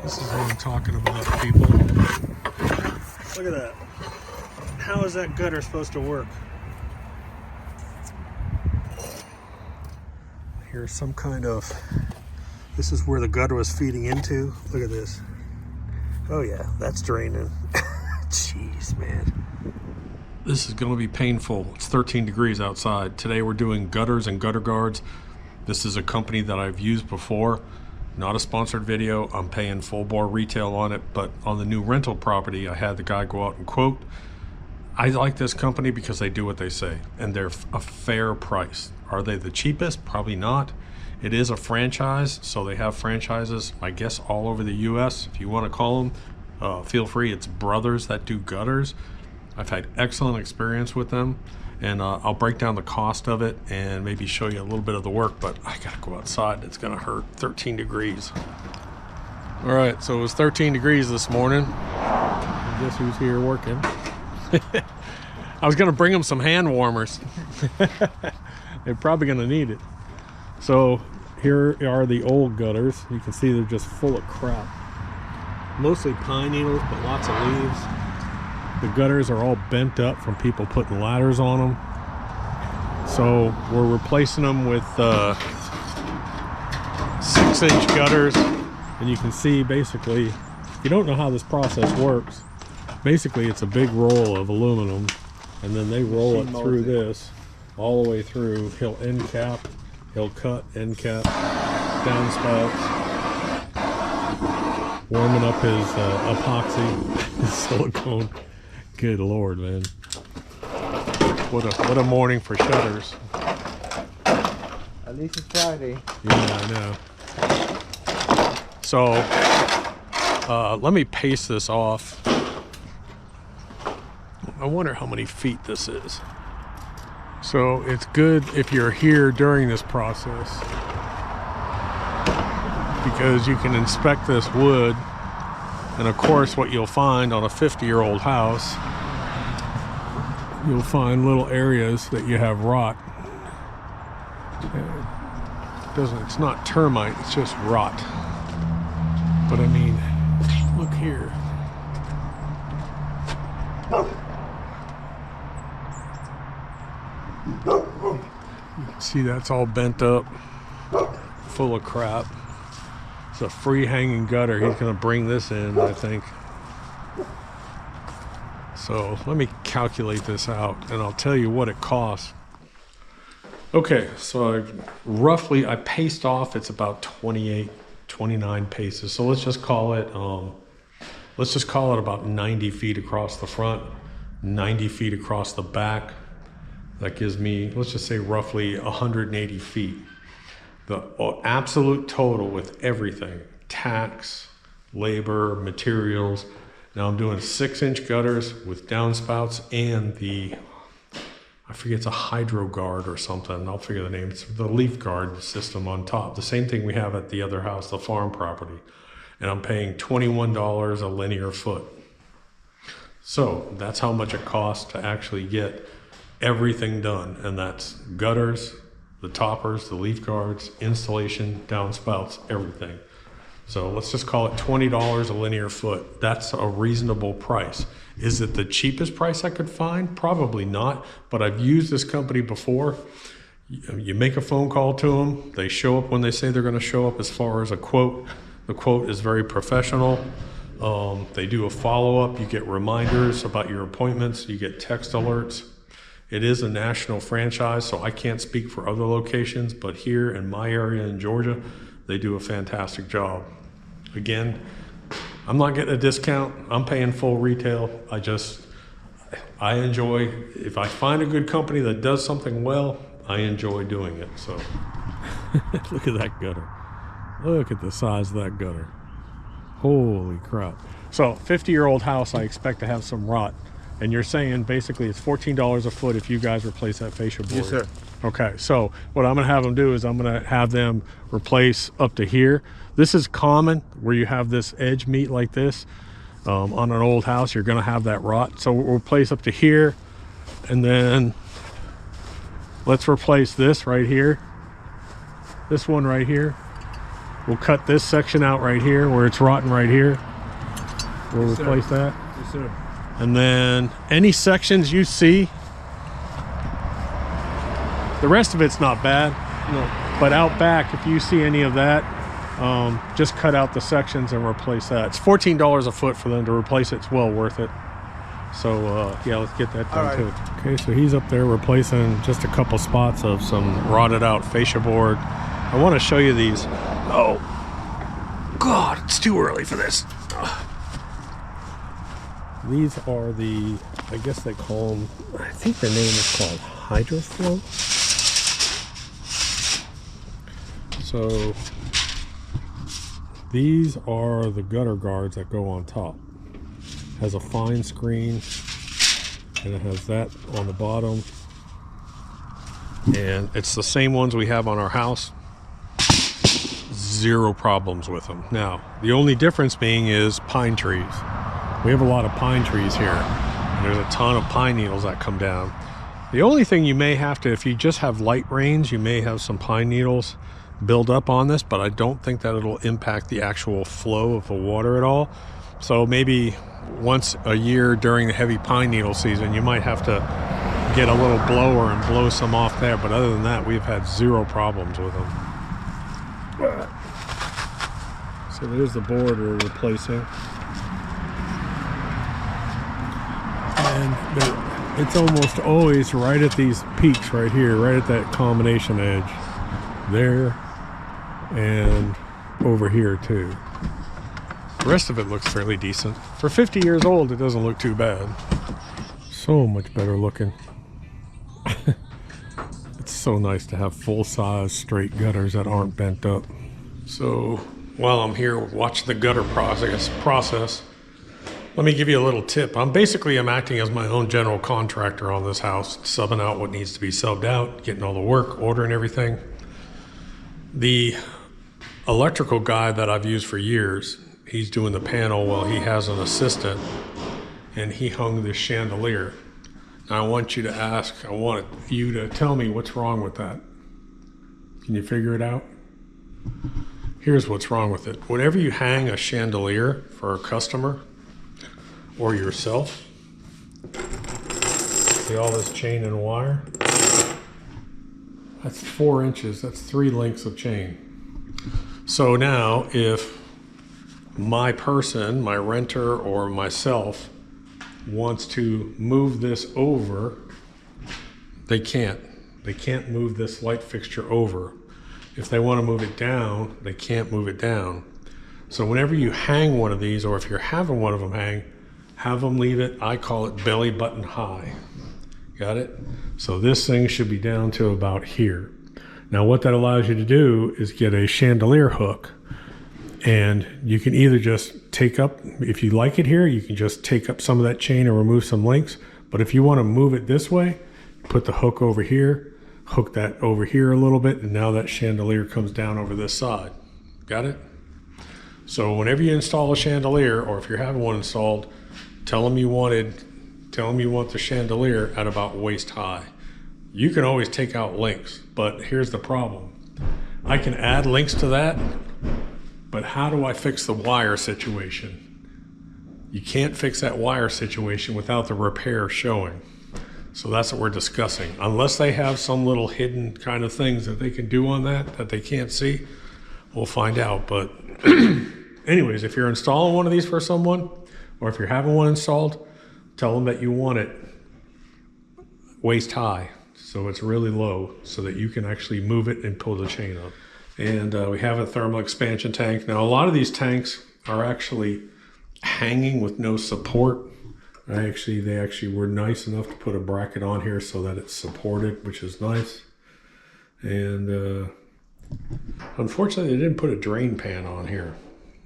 This is what I'm talking about, people. Look at that. How is that gutter supposed to work? Here's some kind of... This is where the gutter was feeding into. Look at this. Oh yeah, that's draining. Jeez, man. This is going to be painful. It's 13 degrees outside. Today we're doing gutters and gutter guards. This is a company that I've used before. Not a sponsored video. I'm paying full bore retail on it, but on the new rental property, I had the guy go out and quote. I like this company because they do what they say, and they're a fair price. Are they the cheapest? Probably not. It is a franchise, so they have franchises, I guess, all over the US. If you want to call them, feel free. It's brothers that do gutters. I've had excellent experience with them, and I'll break down the cost of it and maybe show you a little bit of the work, but I gotta go outside. It's gonna hurt. 13 degrees. All right, so it was 13 degrees this morning. Guess who's here working? I was gonna bring them some hand warmers. They're probably gonna need it. So here are the old gutters. You can see they're just full of crap. Mostly pine needles, but lots of leaves. The gutters are all bent up from people putting ladders on them. So we're replacing them with 6-inch gutters. And you can see basically, if you don't know how this process works, basically it's a big roll of aluminum, and then they roll it through this all the way through. He'll end cap, he'll cut end cap, downspouts, warming up his epoxy, his silicone. Good Lord, man. What a morning for shutters. At least it's Friday. Yeah, I know. So let me pace this off. I wonder how many feet this is. So it's good if you're here during this process, because you can inspect this wood, and of course what you'll find on a 50-year-old house, you'll find little areas that you have rot. It's not termite, it's just rot. But I mean, look here. You can see that's all bent up, full of crap. It's a free hanging gutter. He's gonna bring this in, I think. So let me calculate this out and I'll tell you what it costs. Okay, so I paced off, it's about 28, 29 paces. So let's just call it about 90 feet across the front, 90 feet across the back. That gives me, let's just say roughly 180 feet. The absolute total with everything, tax, labor, materials. Now I'm doing 6-inch gutters with downspouts and I forget, it's a hydro guard or something. I'll figure the name. It's the leaf guard system on top. The same thing we have at the other house, the farm property. And I'm paying $21 a linear foot. So that's how much it costs to actually get everything done. And that's gutters, the toppers, the leaf guards, installation, downspouts, everything. So let's just call it $20 a linear foot. That's a reasonable price. Is it the cheapest price I could find? Probably not, but I've used this company before. You make a phone call to them. They show up when they say they're gonna show up. As far as a quote, the quote is very professional. They do a follow-up. You get reminders about your appointments. You get text alerts. It is a national franchise, so I can't speak for other locations, but here in my area in Georgia, they do a fantastic job. Again, I'm not getting a discount. I'm paying full retail. I enjoy, if I find a good company that does something well, I enjoy doing it, so. Look at that gutter. Look at the size of that gutter. Holy crap. So 50-year-old house, I expect to have some rot. And you're saying basically it's $14 a foot if you guys replace that fascia board. Yes, sir. Okay, so what I'm gonna have them do is I'm gonna have them replace up to here. This is common where you have this edge meet like this. On an old house, you're gonna have that rot. So we'll replace up to here, and then let's replace this right here. This one right here. We'll cut this section out right here where it's rotten right here. We'll replace that. Yes, sir. And then any sections you see, the rest of it's not bad. No. But out back, if you see any of that, just cut out the sections and replace that. It's $14 a foot for them to replace it. It's well worth it. So yeah, let's get that done too. Okay, so he's up there replacing just a couple spots of some rotted out fascia board. I want to show you these. Oh God, it's too early for this. These are the, I guess they call them, I think the name is called Hydroflow. So these are the gutter guards that go on top. Has a fine screen and it has that on the bottom, and it's the same ones we have on our house. Zero problems with them. Now the only difference being is pine trees. We have a lot of pine trees here, and there's a ton of pine needles that come down. The only thing you may have to, if you just have light rains, you may have some pine needles build up on this, but I don't think that it'll impact the actual flow of the water at all. So maybe once a year during the heavy pine needle season, you might have to get a little blower and blow some off there, but other than that, we've had zero problems with them. So there's the board we're replacing. And it's almost always right at these peaks right here, right at that combination edge. There and over here too. The rest of it looks fairly decent. For 50 years old, it doesn't look too bad. So much better looking. It's so nice to have full-size straight gutters that aren't bent up. So while I'm here watching the gutter process, let me give you a little tip. I'm acting as my own general contractor on this house, subbing out what needs to be subbed out, getting all the work, ordering everything. The electrical guy that I've used for years, he's doing the panel while he has an assistant, and he hung this chandelier. Now I want you to tell me what's wrong with that. Can you figure it out? Here's what's wrong with it. Whenever you hang a chandelier for a customer or yourself, see all this chain and wire? That's 4 inches, that's 3 lengths of chain. So now if my person, my renter or myself wants to move this over, they can't. They can't move this light fixture over. If they want to move it down, they can't move it down. So whenever you hang one of these, or if you're having one of them hang, have them leave it, I call it belly button high. Got it? So this thing should be down to about here. Now what that allows you to do is get a chandelier hook, and you can either just take up, if you like it here, you can just take up some of that chain and remove some links. But if you want to move it this way, put the hook over here, hook that over here a little bit, and now that chandelier comes down over this side. Got it? So whenever you install a chandelier, or if you're having one installed, tell them you want the chandelier at about waist high. You can always take out links, but here's the problem. I can add links to that, but how do I fix the wire situation? You can't fix that wire situation without the repair showing. So that's what we're discussing. Unless they have some little hidden kind of things that they can do on that they can't see, we'll find out. But anyways, if you're installing one of these for someone, or if you're having one installed, tell them that you want it waist high, so it's really low, so that you can actually move it and pull the chain up. And we have a thermal expansion tank. Now a lot of these tanks are actually hanging with no support. They actually were nice enough to put a bracket on here so that it's supported, which is nice. And unfortunately they didn't put a drain pan on here,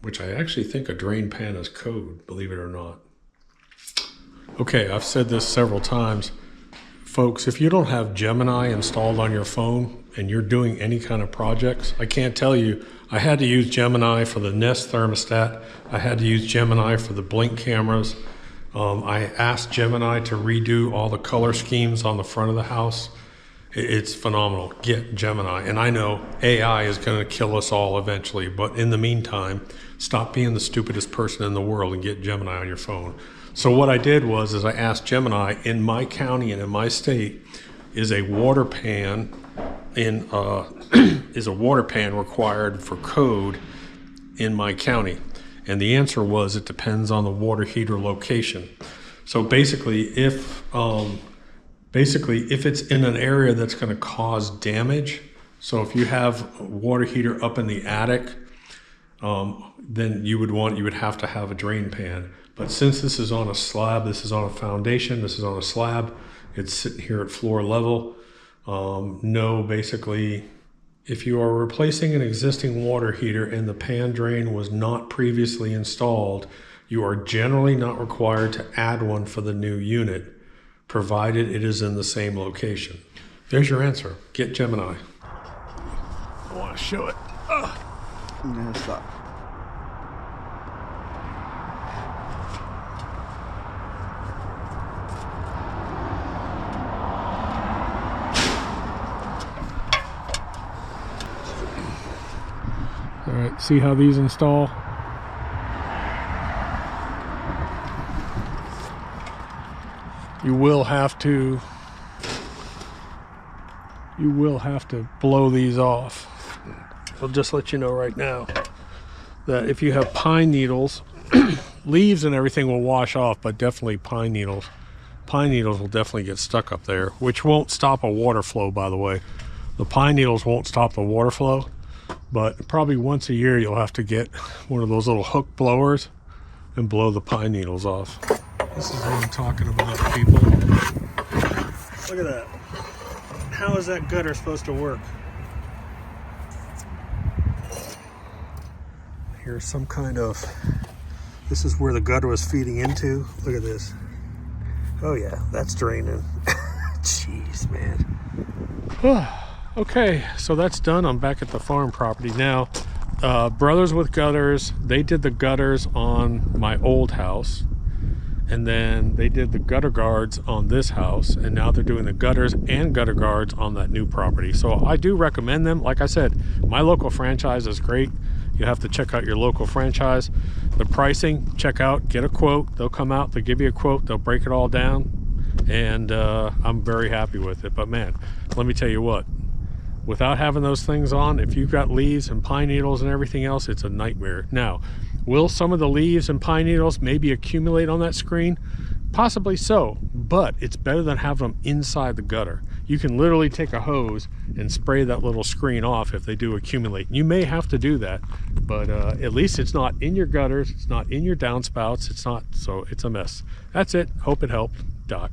which I actually think a drain pan is code, believe it or not. Okay, I've said this several times. Folks, if you don't have Gemini installed on your phone and you're doing any kind of projects, I can't tell you, I had to use Gemini for the Nest thermostat. I had to use Gemini for the Blink cameras. I asked Gemini to redo all the color schemes on the front of the house. It's phenomenal. Get Gemini. And I know AI is going to kill us all eventually, but in the meantime, stop being the stupidest person in the world and get Gemini on your phone. So what I did was I asked Gemini, in my county and in my state, is a water pan is a water pan required for code in my county? And the answer was, it depends on the water heater location. So basically, if it's in an area that's going to cause damage, so if you have a water heater up in the attic, then you would have to have a drain pan. But since this is on a slab, this is on a foundation, this is on a slab, it's sitting here at floor level. No, basically, if you are replacing an existing water heater and the pan drain was not previously installed, you are generally not required to add one for the new unit, provided it is in the same location. There's your answer. Get Gemini. I want to show it. No, stop. All right, see how these install? You will have to blow these off. I'll just let you know right now that if you have pine needles, leaves and everything will wash off, but definitely pine needles will definitely get stuck up there, which won't stop a water flow, by the way. The pine needles won't stop the water flow, but probably once a year you'll have to get one of those little hook blowers and blow the pine needles off. This is what I'm talking about, people. Look at that. How is that gutter supposed to work? Here's some kind of, this is where the gutter was feeding into. Look at this. Oh yeah, that's draining. Jeez, man. Okay, so that's done. I'm back at the farm property now. Brothers with Gutters, they did the gutters on my old house, and then they did the gutter guards on this house, and now they're doing the gutters and gutter guards on that new property. So I do recommend them. Like I said, my local franchise is great. You have to check out your local franchise. The pricing, check out, get a quote. They'll come out, they'll give you a quote, they'll break it all down, and I'm very happy with it. But man, let me tell you what, without having those things on, if you've got leaves and pine needles and everything else, it's a nightmare. Now, will some of the leaves and pine needles maybe accumulate on that screen? Possibly so, but it's better than having them inside the gutter. You can literally take a hose and spray that little screen off if they do accumulate. You may have to do that, but at least it's not in your gutters, it's not in your downspouts, it's not, so it's a mess. That's it. Hope it helped. Doc.